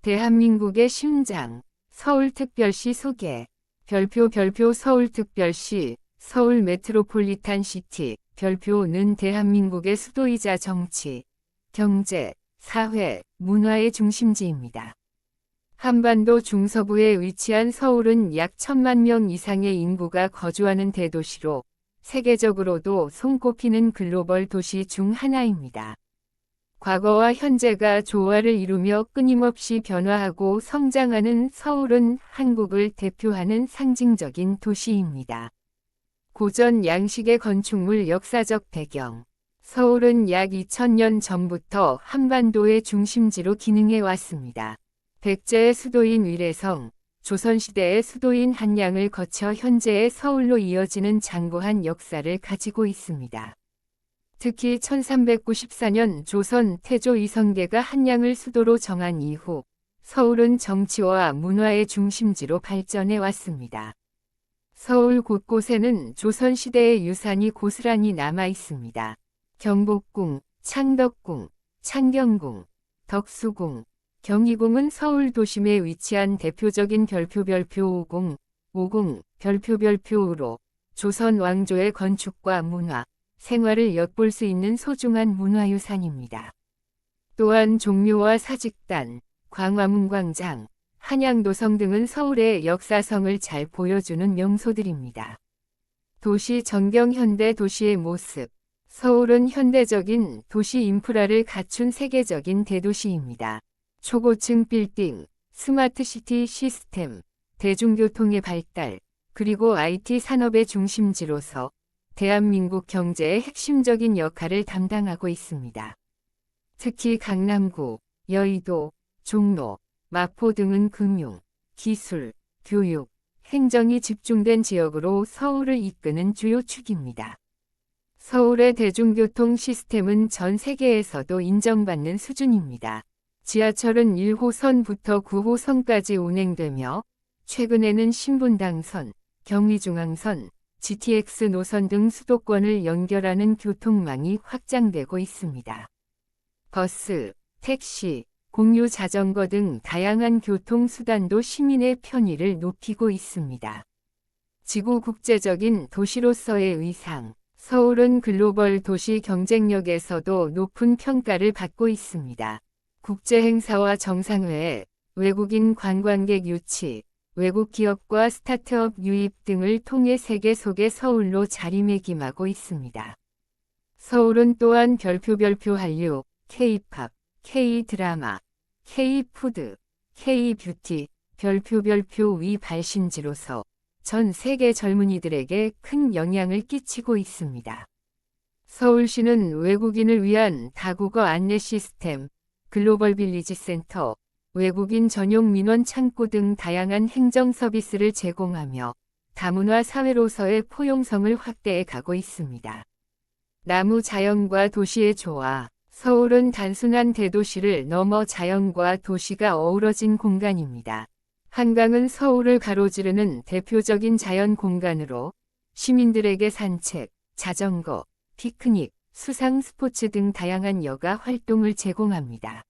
대한민국의 심장, 서울특별시 소개. 별표 서울특별시, 서울 메트로폴리탄 시티, 별표는 대한민국의 수도이자 정치, 경제, 사회, 문화의 중심지입니다. 한반도 중서부에 위치한 서울은 약 1,000만 명 이상의 인구가 거주하는 대도시로 세계적으로도 손꼽히는 글로벌 도시 중 하나입니다. 과거와 현재가 조화를 이루며 끊임없이 변화하고 성장하는 서울은 한국을 대표하는 상징적인 도시입니다. 고전 양식의 건축물 역사적 배경. 서울은 약 2000년 전부터 한반도의 중심지로 기능해 왔습니다. 백제의 수도인 위례성, 조선시대의 수도인 한양을 거쳐 현재의 서울로 이어지는 장구한 역사를 가지고 있습니다. 특히 1394년 조선 태조 이성계가 한양을 수도로 정한 이후 서울은 정치와 문화의 중심지로 발전해 왔습니다. 서울 곳곳에는 조선시대의 유산이 고스란히 남아 있습니다. 경복궁, 창덕궁, 창경궁, 덕수궁, 경희궁은 서울 도심에 위치한 대표적인 별표 5궁, 별표 5로 조선 왕조의 건축과 문화, 생활을 엿볼 수 있는 소중한 문화유산입니다. 또한 종묘와 사직단, 광화문광장, 한양도성 등은 서울의 역사성을 잘 보여주는 명소들입니다. 도시 전경 현대 도시의 모습. 서울은 현대적인 도시 인프라를 갖춘 세계적인 대도시입니다. 초고층 빌딩, 스마트시티 시스템, 대중교통의 발달, 그리고 IT 산업의 중심지로서 대한민국 경제의 핵심적인 역할을 담당하고 있습니다. 특히 강남구, 여의도, 종로, 마포 등은 금융, 기술, 교육, 행정이 집중된 지역으로 서울을 이끄는 주요 축입니다. 서울의 대중교통 시스템은 전 세계에서도 인정받는 수준입니다. 지하철은 1호선부터 9호선까지 운행되며 최근에는 신분당선, 경의중앙선, GTX 노선 등 수도권을 연결하는 교통망이 확장되고 있습니다. 버스, 택시, 공유 자전거 등 다양한 교통수단도 시민의 편의를 높이고 있습니다. 지구 국제적인 도시로서의 위상. 서울은 글로벌 도시 경쟁력에서도 높은 평가를 받고 있습니다. 국제행사와 정상회의, 외국인 관광객 유치, 외국 기업과 스타트업 유입 등을 통해 세계 속의 서울로 자리매김하고 있습니다. 서울은 또한 별표 한류, K-팝, K-드라마, K-푸드, K-뷰티, 별표 위 발신지로서 전 세계 젊은이들에게 큰 영향을 끼치고 있습니다. 서울시는 외국인을 위한 다국어 안내 시스템, 글로벌 빌리지 센터, 외국인 전용 민원 창구 등 다양한 행정 서비스를 제공하며 다문화 사회로서의 포용성을 확대해 가고 있습니다. 나무 자연과 도시의 조화. 서울은 단순한 대도시를 넘어 자연과 도시가 어우러진 공간입니다. 한강은 서울을 가로지르는 대표적인 자연 공간으로 시민들에게 산책, 자전거, 피크닉, 수상 스포츠 등 다양한 여가 활동을 제공합니다.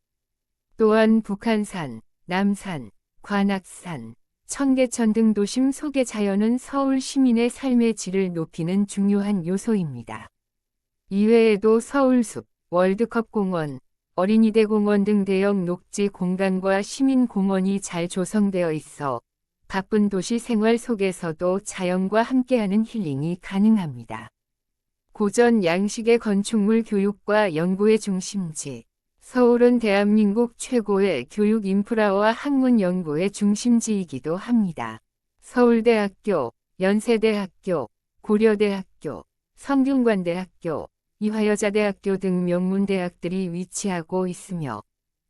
또한 북한산, 남산, 관악산, 청계천 등 도심 속의 자연은 서울 시민의 삶의 질을 높이는 중요한 요소입니다. 이외에도 서울숲, 월드컵공원, 어린이대공원 등 대형 녹지 공간과 시민공원이 잘 조성되어 있어 바쁜 도시 생활 속에서도 자연과 함께하는 힐링이 가능합니다. 고전 양식의 건축물 교육과 연구의 중심지. 서울은 대한민국 최고의 교육 인프라와 학문 연구의 중심지이기도 합니다. 서울대학교, 연세대학교, 고려대학교, 성균관대학교, 이화여자대학교 등 명문대학들이 위치하고 있으며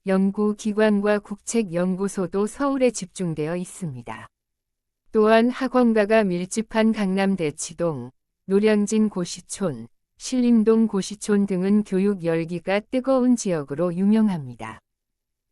연구기관과 국책연구소도 서울에 집중되어 있습니다. 또한 학원가가 밀집한 강남 대치동, 노량진 고시촌, 신림동 고시촌 등은 교육 열기가 뜨거운 지역으로 유명합니다.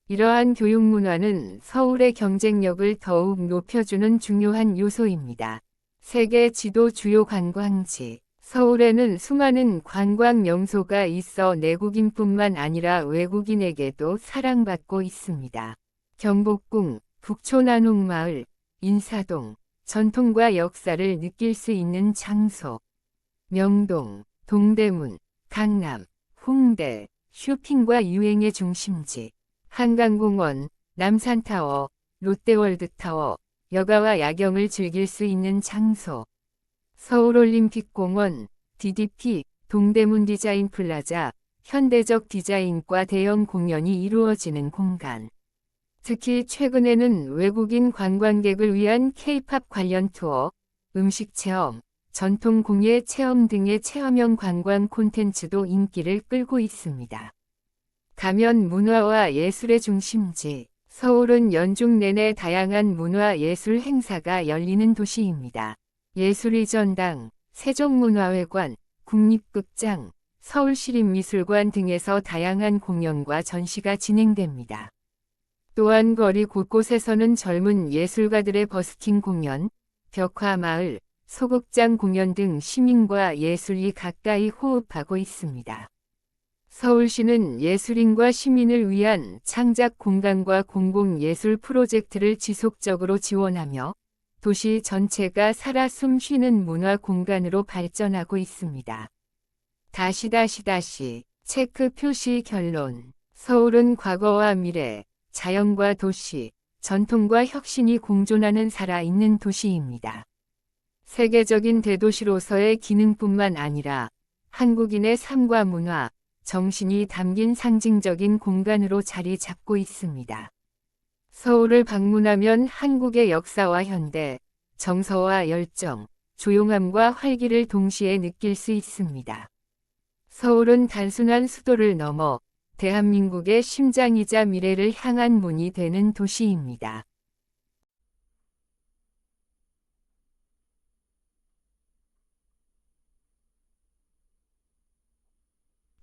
이러한 교육 문화는 서울의 경쟁력을 더욱 높여주는 중요한 요소입니다. 세계 지도 주요 관광지. 서울에는 수많은 관광 명소가 있어 내국인뿐만 아니라 외국인에게도 사랑받고 있습니다. 경복궁, 북촌한옥마을, 인사동, 전통과 역사를 느낄 수 있는 장소. 명동, 동대문, 강남, 홍대, 쇼핑과 유행의 중심지. 한강공원, 남산타워, 롯데월드타워, 여가와 야경을 즐길 수 있는 장소. 서울올림픽공원, DDP, 동대문 디자인플라자, 현대적 디자인과 대형 공연이 이루어지는 공간. 특히 최근에는 외국인 관광객을 위한 K-팝 관련 투어, 음식 체험, 전통 공예 체험 등의 체험형 관광 콘텐츠도 인기를 끌고 있습니다. 가면 문화와 예술의 중심지. 서울은 연중 내내 다양한 문화 예술 행사가 열리는 도시입니다. 예술의 전당, 세종문화회관, 국립극장, 서울시립미술관 등에서 다양한 공연과 전시가 진행됩니다. 또한 거리 곳곳에서는 젊은 예술가들의 버스킹 공연, 벽화마을, 소극장 공연 등 시민과 예술이 가까이 호흡하고 있습니다. 서울시는 예술인과 시민을 위한 창작 공간과 공공예술 프로젝트를 지속적으로 지원하며 도시 전체가 살아 숨 쉬는 문화 공간으로 발전하고 있습니다. 체크 표시 결론. 서울은 과거와 미래, 자연과 도시, 전통과 혁신이 공존하는 살아있는 도시입니다. 세계적인 대도시로서의 기능뿐만 아니라 한국인의 삶과 문화, 정신이 담긴 상징적인 공간으로 자리 잡고 있습니다. 서울을 방문하면 한국의 역사와 현대, 정서와 열정, 조용함과 활기를 동시에 느낄 수 있습니다. 서울은 단순한 수도를 넘어 대한민국의 심장이자 미래를 향한 문이 되는 도시입니다.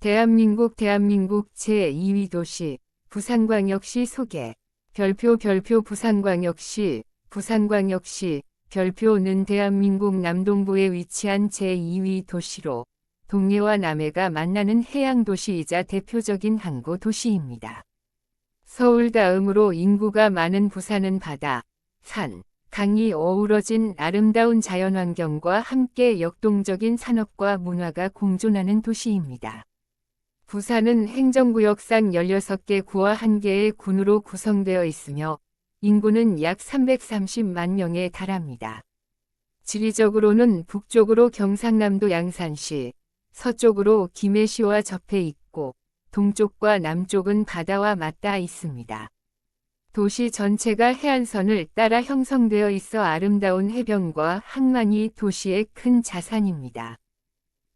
대한민국 제2위 도시, 부산광역시 소개. 별표 부산광역시, 별표는 대한민국 남동부에 위치한 제2위 도시로 동해와 남해가 만나는 해양도시이자 대표적인 항구 도시입니다. 서울 다음으로 인구가 많은 부산은 바다, 산, 강이 어우러진 아름다운 자연환경과 함께 역동적인 산업과 문화가 공존하는 도시입니다. 부산은 행정구역상 16개 구와 1개의 군으로 구성되어 있으며 인구는 약 330만 명에 달합니다. 지리적으로는 북쪽으로 경상남도 양산시, 서쪽으로 김해시와 접해 있고 동쪽과 남쪽은 바다와 맞닿아 있습니다. 도시 전체가 해안선을 따라 형성되어 있어 아름다운 해변과 항만이 도시의 큰 자산입니다.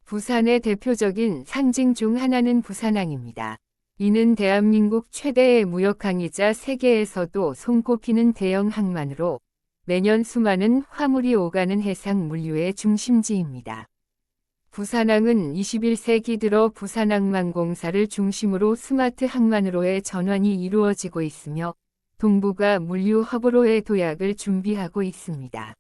부산의 대표적인 상징 중 하나는 부산항입니다. 이는 대한민국 최대의 무역항이자 세계에서도 손꼽히는 대형 항만으로 매년 수많은 화물이 오가는 해상 물류의 중심지입니다. 부산항은 21세기 들어 부산항만공사를 중심으로 스마트 항만으로의 전환이 이루어지고 있으며 동북아 물류 허브로의 도약을 준비하고 있습니다.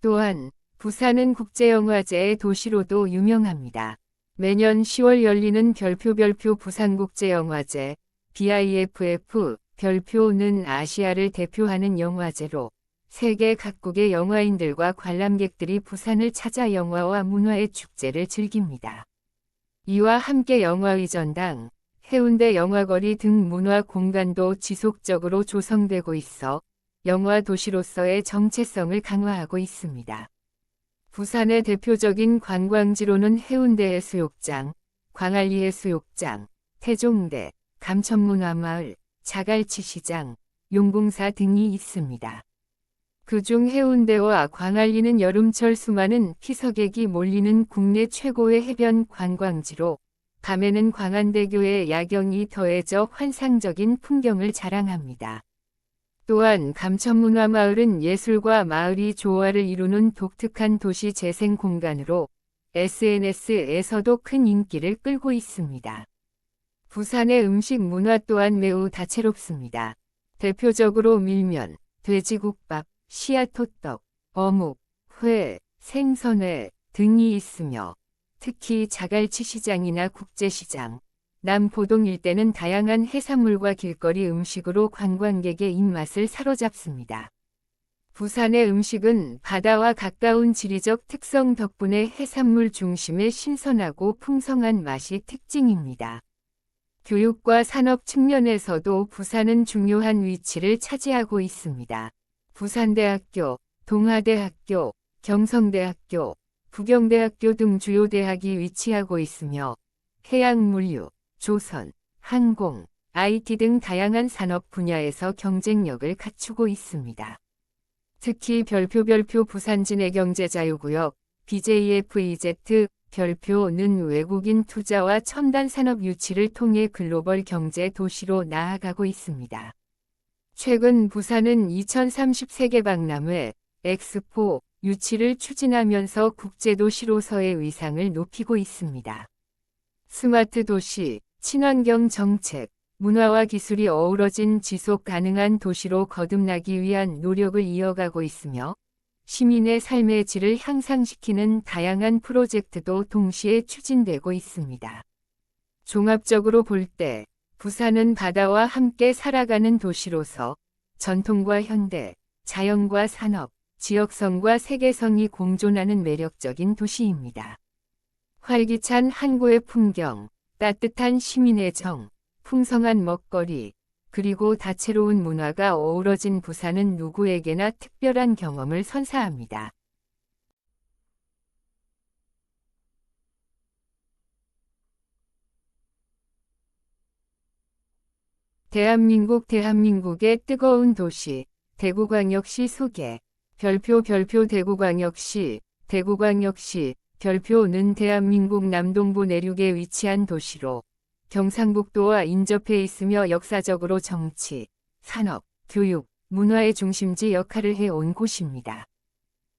또한 부산은 국제영화제의 도시로도 유명합니다. 매년 10월 열리는 별표 부산국제영화제, BIFF, 별표는 아시아를 대표하는 영화제로 세계 각국의 영화인들과 관람객들이 부산을 찾아 영화와 문화의 축제를 즐깁니다. 이와 함께 영화의 전당, 해운대 영화거리 등 문화 공간도 지속적으로 조성되고 있어 영화 도시로서의 정체성을 강화하고 있습니다. 부산의 대표적인 관광지로는 해운대 해수욕장, 광안리 해수욕장, 태종대, 감천문화마을, 자갈치시장, 용궁사 등이 있습니다. 그중 해운대와 광안리는 여름철 수많은 피서객이 몰리는 국내 최고의 해변 관광지로 밤에는 광안대교의 야경이 더해져 환상적인 풍경을 자랑합니다. 또한 감천문화마을은 예술과 마을이 조화를 이루는 독특한 도시 재생 공간으로 SNS에서도 큰 인기를 끌고 있습니다. 부산의 음식 문화 또한 매우 다채롭습니다. 대표적으로 밀면, 돼지국밥, 씨앗호떡, 어묵, 회, 생선회 등이 있으며 특히 자갈치시장이나 국제시장, 남포동 일대는 다양한 해산물과 길거리 음식으로 관광객의 입맛을 사로잡습니다. 부산의 음식은 바다와 가까운 지리적 특성 덕분에 해산물 중심의 신선하고 풍성한 맛이 특징입니다. 교육과 산업 측면에서도 부산은 중요한 위치를 차지하고 있습니다. 부산대학교, 동아대학교, 경성대학교, 부경대학교 등 주요 대학이 위치하고 있으며 해양물류, 조선, 항공, IT 등 다양한 산업 분야에서 경쟁력을 갖추고 있습니다. 특히 별표 부산진해경제자유구역, BJFEZ, 별표는 외국인 투자와 첨단 산업 유치를 통해 글로벌 경제 도시로 나아가고 있습니다. 최근 부산은 2030 세계박람회, 엑스포, 유치를 추진하면서 국제도시로서의 위상을 높이고 있습니다. 스마트 도시, 친환경 정책, 문화와 기술이 어우러진 지속 가능한 도시로 거듭나기 위한 노력을 이어가고 있으며 시민의 삶의 질을 향상시키는 다양한 프로젝트도 동시에 추진되고 있습니다. 종합적으로 볼 때 부산은 바다와 함께 살아가는 도시로서 전통과 현대, 자연과 산업, 지역성과 세계성이 공존하는 매력적인 도시입니다. 활기찬 항구의 풍경, 따뜻한 시민의 정, 풍성한 먹거리, 그리고 다채로운 문화가 어우러진 부산은 누구에게나 특별한 경험을 선사합니다. 대한민국의 뜨거운 도시, 대구광역시 소개. 별표 대구광역시, 별표는 대한민국 남동부 내륙에 위치한 도시로 경상북도와 인접해 있으며 역사적으로 정치, 산업, 교육, 문화의 중심지 역할을 해온 곳입니다.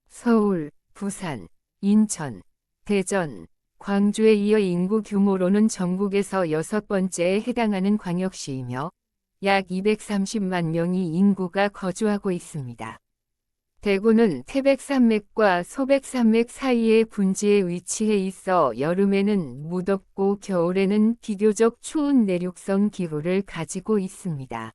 서울, 부산, 인천, 대전, 광주에 이어 인구 규모로는 전국에서 6번째에 해당하는 광역시이며 약 230만 명의 인구가 거주하고 있습니다. 대구는 태백산맥과 소백산맥 사이의 분지에 위치해 있어 여름에는 무덥고 겨울에는 비교적 추운 내륙성 기후를 가지고 있습니다.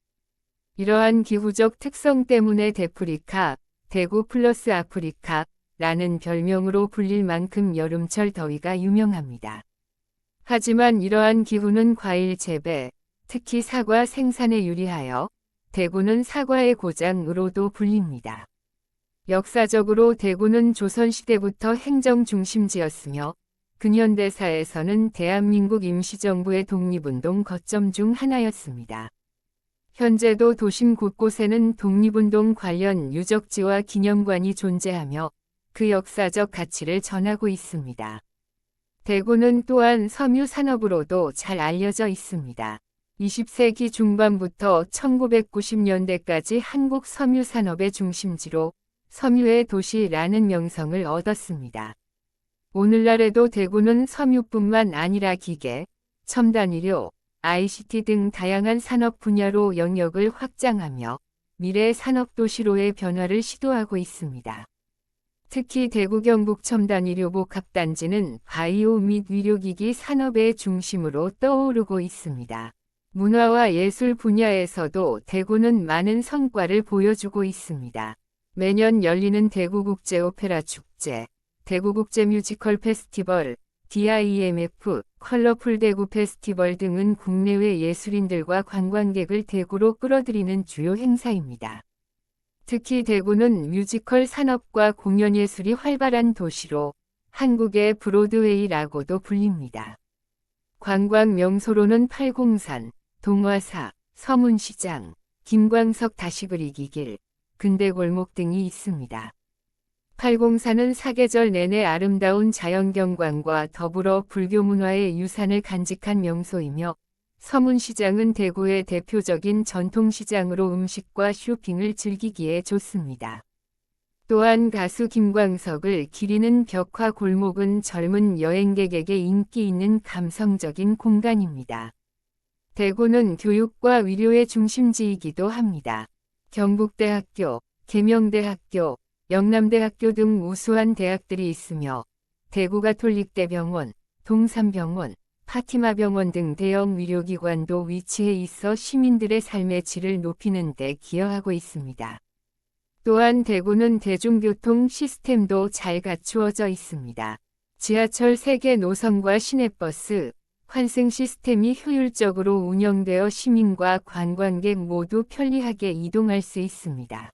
이러한 기후적 특성 때문에 데프리카, 대구 플러스 아프리카라는 별명으로 불릴 만큼 여름철 더위가 유명합니다. 하지만 이러한 기후는 과일 재배, 특히 사과 생산에 유리하여 대구는 사과의 고장으로도 불립니다. 역사적으로 대구는 조선시대부터 행정 중심지였으며 근현대사에서는 대한민국 임시정부의 독립운동 거점 중 하나였습니다. 현재도 도심 곳곳에는 독립운동 관련 유적지와 기념관이 존재하며 그 역사적 가치를 전하고 있습니다. 대구는 또한 섬유 산업으로도 잘 알려져 있습니다. 20세기 중반부터 1990년대까지 한국 섬유 산업의 중심지로 섬유의 도시라는 명성을 얻었습니다. 오늘날에도 대구는 섬유뿐만 아니라 기계, 첨단 의료, ICT 등 다양한 산업 분야로 영역을 확장하며 미래 산업도시로의 변화를 시도하고 있습니다. 특히 대구 경북 첨단의료복합단지는 바이오 및 의료기기 산업의 중심으로 떠오르고 있습니다. 문화와 예술 분야에서도 대구는 많은 성과를 보여주고 있습니다. 매년 열리는 대구국제오페라 축제, 대구국제뮤지컬 페스티벌, DIMF, 컬러풀 대구 페스티벌 등은 국내외 예술인들과 관광객을 대구로 끌어들이는 주요 행사입니다. 특히 대구는 뮤지컬 산업과 공연예술이 활발한 도시로 한국의 브로드웨이라고도 불립니다. 관광 명소로는 팔공산, 동화사, 서문시장, 김광석 다시그리기 길, 근대골목 등이 있습니다. 팔공산은 사계절 내내 아름다운 자연경관과 더불어 불교 문화의 유산을 간직한 명소이며 서문시장은 대구의 대표적인 전통시장으로 음식과 쇼핑을 즐기기에 좋습니다. 또한 가수 김광석을 기리는 벽화 골목은 젊은 여행객에게 인기 있는 감성적인 공간입니다. 대구는 교육과 의료의 중심지이기도 합니다. 경북대학교, 계명대학교, 영남대학교 등 우수한 대학들이 있으며 대구가톨릭대병원, 동산병원, 파티마 병원 등 대형 의료기관도 위치해 있어 시민들의 삶의 질을 높이는 데 기여하고 있습니다. 또한 대구는 대중교통 시스템도 잘 갖추어져 있습니다. 지하철 3개 노선과 시내버스, 환승 시스템이 효율적으로 운영되어 시민과 관광객 모두 편리하게 이동할 수 있습니다.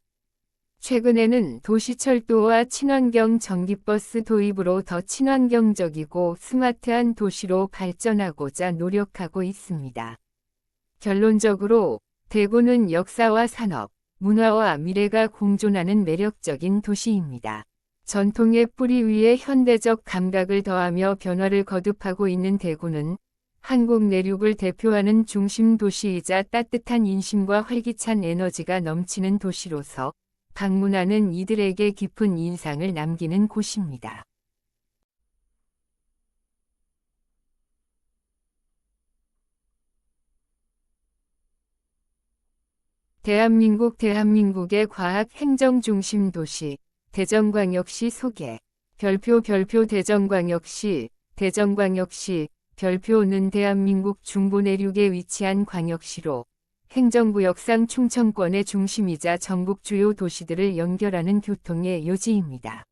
최근에는 도시철도와 친환경 전기버스 도입으로 더 친환경적이고 스마트한 도시로 발전하고자 노력하고 있습니다. 결론적으로 대구는 역사와 산업, 문화와 미래가 공존하는 매력적인 도시입니다. 전통의 뿌리 위에 현대적 감각을 더하며 변화를 거듭하고 있는 대구는 한국 내륙을 대표하는 중심 도시이자 따뜻한 인심과 활기찬 에너지가 넘치는 도시로서 방문하는 이들에게 깊은 인상을 남기는 곳입니다. 대한민국의 과학 행정 중심 도시 대전광역시 소개. 별표 대전광역시 별표는 대한민국 중부 내륙에 위치한 광역시로 행정구역상 충청권의 중심이자 전국 주요 도시들을 연결하는 교통의 요지입니다.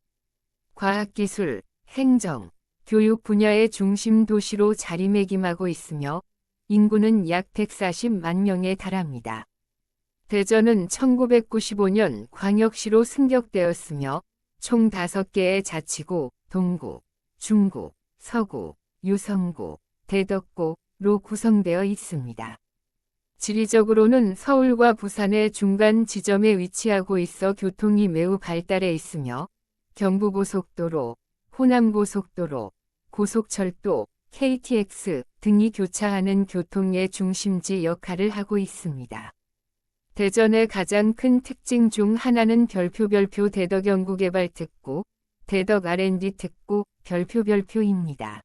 과학기술, 행정, 교육 분야의 중심 도시로 자리매김하고 있으며 인구는 약 140만 명에 달합니다. 대전은 1995년 광역시로 승격되었으며 총 5개의 자치구, 동구, 중구, 서구, 유성구, 대덕구로 구성되어 있습니다. 지리적으로는 서울과 부산의 중간 지점에 위치하고 있어 교통이 매우 발달해 있으며 경부고속도로, 호남고속도로, 고속철도, KTX 등이 교차하는 교통의 중심지 역할을 하고 있습니다. 대전의 가장 큰 특징 중 하나는 별표 대덕연구개발특구, 대덕 R&D 특구, 별표입니다.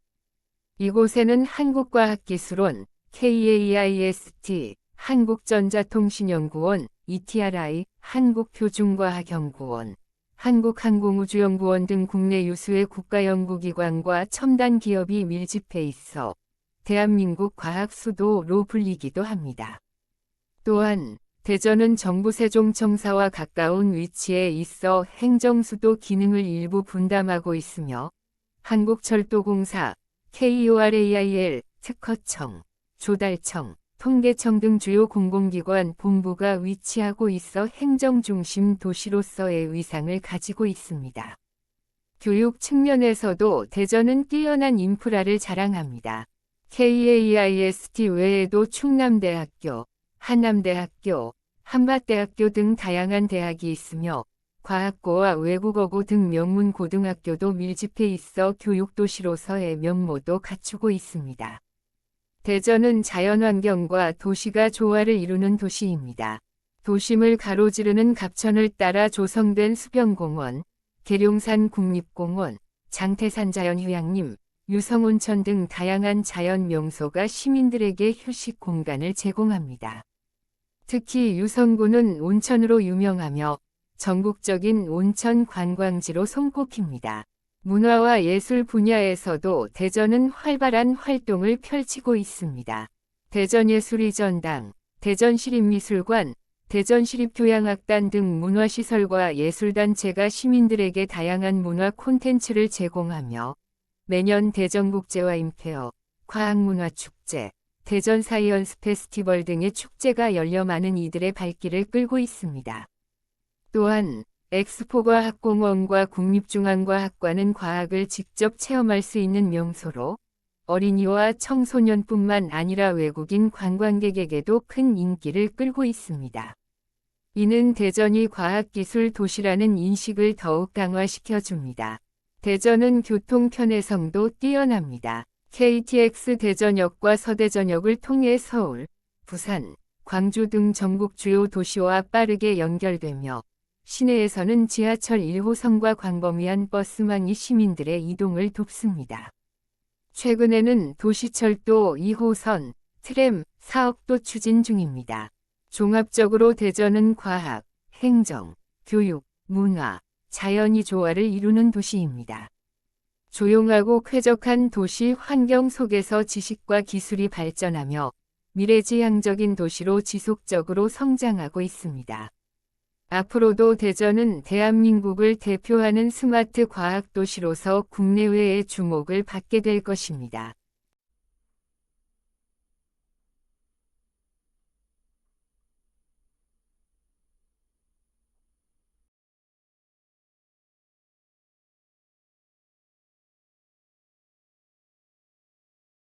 이곳에는 한국과학기술원, KAIST, 한국전자통신연구원, ETRI, 한국표준과학연구원, 한국항공우주연구원 등 국내 유수의 국가연구기관과 첨단 기업이 밀집해 있어 대한민국 과학 수도로 불리기도 합니다. 또한 대전은 정부 세종청사와 가까운 위치에 있어 행정수도 기능을 일부 분담하고 있으며 한국철도공사, KORAIL, 특허청, 조달청, 통계청 등 주요 공공기관 본부가 위치하고 있어 행정중심 도시로서의 위상을 가지고 있습니다. 교육 측면에서도 대전은 뛰어난 인프라를 자랑합니다. KAIST 외에도 충남대학교, 한남대학교, 한밭대학교 등 다양한 대학이 있으며 과학고와 외국어고 등 명문 고등학교도 밀집해 있어 교육도시로서의 면모도 갖추고 있습니다. 대전은 자연환경과 도시가 조화를 이루는 도시입니다. 도심을 가로지르는 갑천을 따라 조성된 수변공원, 계룡산 국립공원, 장태산 자연휴양림, 유성온천 등 다양한 자연 명소가 시민들에게 휴식 공간을 제공합니다. 특히 유성구는 온천으로 유명하며 전국적인 온천 관광지로 손꼽힙니다. 문화와 예술 분야에서도 대전은 활발한 활동을 펼치고 있습니다. 대전예술이전당, 대전시립미술관, 대전시립교향악단 등 문화시설과 예술단체가 시민들에게 다양한 문화 콘텐츠를 제공하며 매년 대전국제와인페어, 과학문화축제, 대전사이언스 페스티벌 등의 축제가 열려 많은 이들의 발길을 끌고 있습니다. 또한 엑스포과학공원과 국립중앙과학관은 과학을 직접 체험할 수 있는 명소로 어린이와 청소년뿐만 아니라 외국인 관광객에게도 큰 인기를 끌고 있습니다. 이는 대전이 과학기술 도시라는 인식을 더욱 강화시켜줍니다. 대전은 교통 편의성도 뛰어납니다. KTX 대전역과 서대전역을 통해 서울, 부산, 광주 등 전국 주요 도시와 빠르게 연결되며 시내에서는 지하철 1호선과 광범위한 버스망이 시민들의 이동을 돕습니다. 최근에는 도시철도 2호선, 트램 사업도 추진 중입니다. 종합적으로 대전은 과학, 행정, 교육, 문화, 자연이 조화를 이루는 도시입니다. 조용하고 쾌적한 도시 환경 속에서 지식과 기술이 발전하며 미래지향적인 도시로 지속적으로 성장하고 있습니다. 앞으로도 대전은 대한민국을 대표하는 스마트 과학도시로서 국내외의 주목을 받게 될 것입니다.